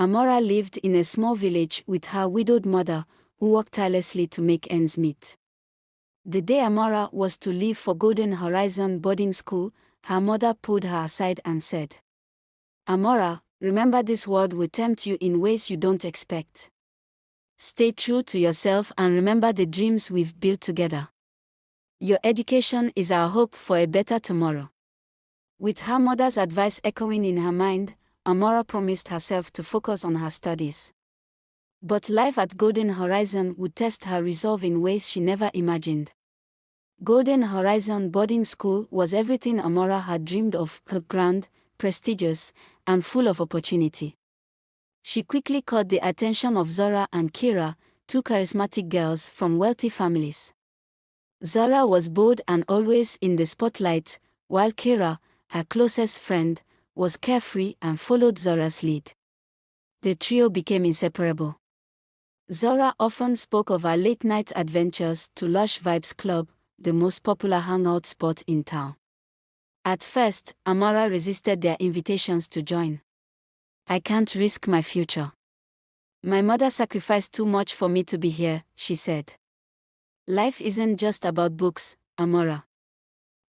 Amora lived in a small village with her widowed mother, who worked tirelessly to make ends meet. The day Amora was to leave for Golden Horizon boarding school, her mother pulled her aside and said, "Amora, remember this world will tempt you in ways you don't expect. Stay true to yourself and remember the dreams we've built together. Your education is our hope for a better tomorrow." With her mother's advice echoing in her mind, Amora promised herself to focus on her studies. But life at Golden Horizon would test her resolve in ways she never imagined. Golden Horizon boarding school was everything Amora had dreamed of: grand, prestigious, and full of opportunity. She quickly caught the attention of Zora and Kira, two charismatic girls from wealthy families. Zora was bold and always in the spotlight, while Kira, her closest friend, was carefree and followed Zora's lead. The trio became inseparable. Zora often spoke of her late-night adventures to Lush Vibes Club, the most popular hangout spot in town. At first, Amora resisted their invitations to join. "I can't risk my future. My mother sacrificed too much for me to be here," she said. "Life isn't just about books, Amora.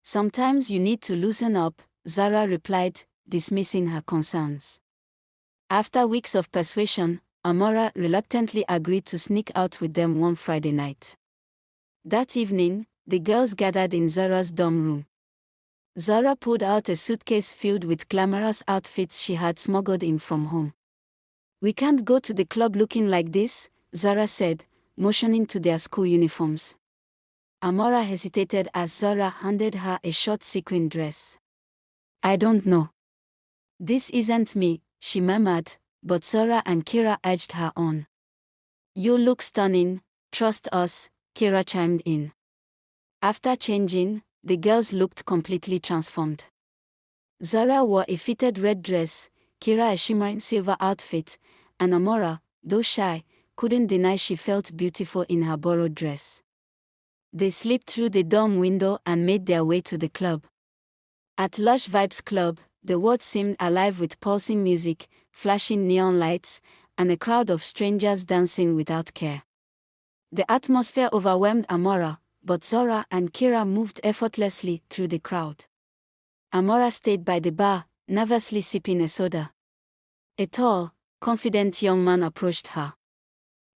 Sometimes you need to loosen up," Zora replied, dismissing her concerns. After weeks of persuasion, Amora reluctantly agreed to sneak out with them one Friday night. That evening, the girls gathered in Zora's dorm room. Zora pulled out a suitcase filled with glamorous outfits she had smuggled in from home. "We can't go to the club looking like this," Zora said, motioning to their school uniforms. Amora hesitated as Zora handed her a short sequin dress. "I don't know. This isn't me," she murmured, but Zora and Kira urged her on. "You look stunning, trust us," Kira chimed in. After changing, the girls looked completely transformed. Zora wore a fitted red dress, Kira a shimmering silver outfit, and Amora, though shy, couldn't deny she felt beautiful in her borrowed dress. They slipped through the dorm window and made their way to the club. At Lush Vibes Club, the world seemed alive with pulsing music, flashing neon lights, and a crowd of strangers dancing without care. The atmosphere overwhelmed Amora, but Zora and Kira moved effortlessly through the crowd. Amora stayed by the bar, nervously sipping a soda. A tall, confident young man approached her.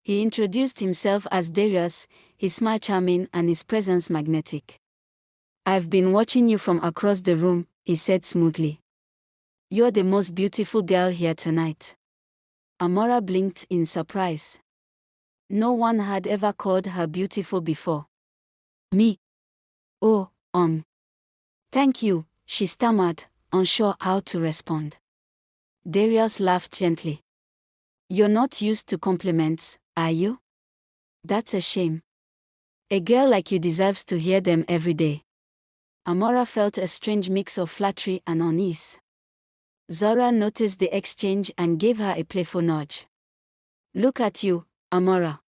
He introduced himself as Darius, his smile charming and his presence magnetic. "I've been watching you from across the room," he said smoothly. "You're the most beautiful girl here tonight." Amora blinked in surprise. No one had ever called her beautiful before. "Me? Oh, thank you," she stammered, unsure how to respond. Darius laughed gently. "You're not used to compliments, are you? That's a shame. A girl like you deserves to hear them every day." Amora felt a strange mix of flattery and unease. Zora noticed the exchange and gave her a playful nudge. "Look at you, Amora.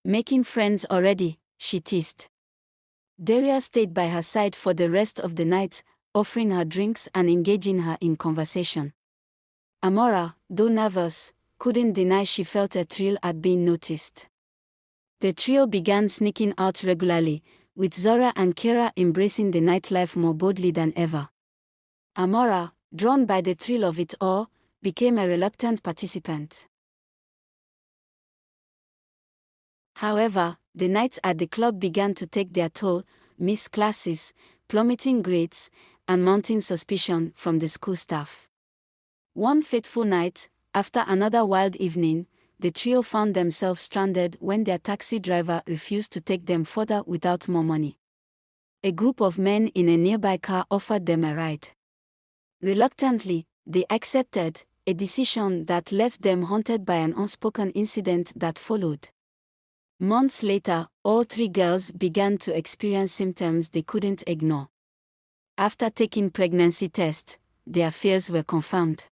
Making friends already," she teased. Darius stayed by her side for the rest of the night, offering her drinks and engaging her in conversation. Amora, though nervous, couldn't deny she felt a thrill at being noticed. The trio began sneaking out regularly, with Zora and Kira embracing the nightlife more boldly than ever. Amora, drawn by the thrill of it all, became a reluctant participant. However, the nights at the club began to take their toll, missed classes, plummeting grades, and mounting suspicion from the school staff. One fateful night, after another wild evening, the trio found themselves stranded when their taxi driver refused to take them further without more money. A group of men in a nearby car offered them a ride. Reluctantly, they accepted, a decision that left them haunted by an unspoken incident that followed. Months later, all three girls began to experience symptoms they couldn't ignore. After taking pregnancy tests, their fears were confirmed.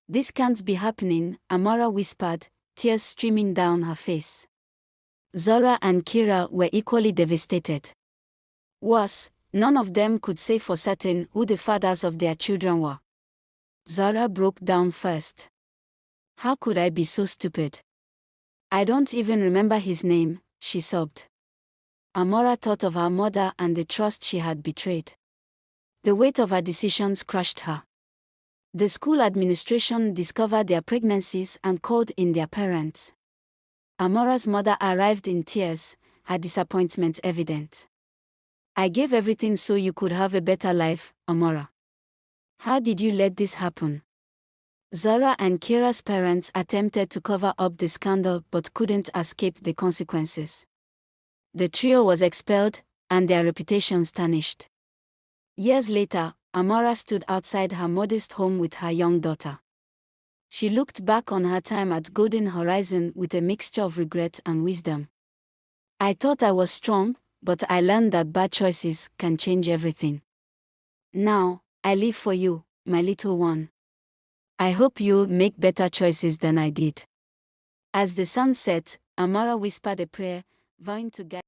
"This can't be happening," Amora whispered, tears streaming down her face. Zora and Kira were equally devastated. Worse, none of them could say for certain who the fathers of their children were. Zora broke down first. How could I be so stupid? I don't even remember his name, she sobbed. Amora thought of her mother and the trust she had betrayed. The weight of her decisions crushed her. The school administration discovered their pregnancies and called in their parents. Amora's mother arrived in tears, her disappointment evident. I gave everything so you could have a better life, Amora. How did you let this happen? Zara and Kira's parents attempted to cover up the scandal but couldn't escape the consequences. The trio was expelled, and their reputations tarnished. Years later, Amora stood outside her modest home with her young daughter. She looked back on her time at Golden Horizon with a mixture of regret and wisdom. I thought I was strong, but I learned that bad choices can change everything. Now, I live for you, my little one. I hope you'll make better choices than I did. As the sun set, Amora whispered a prayer, vowing to guide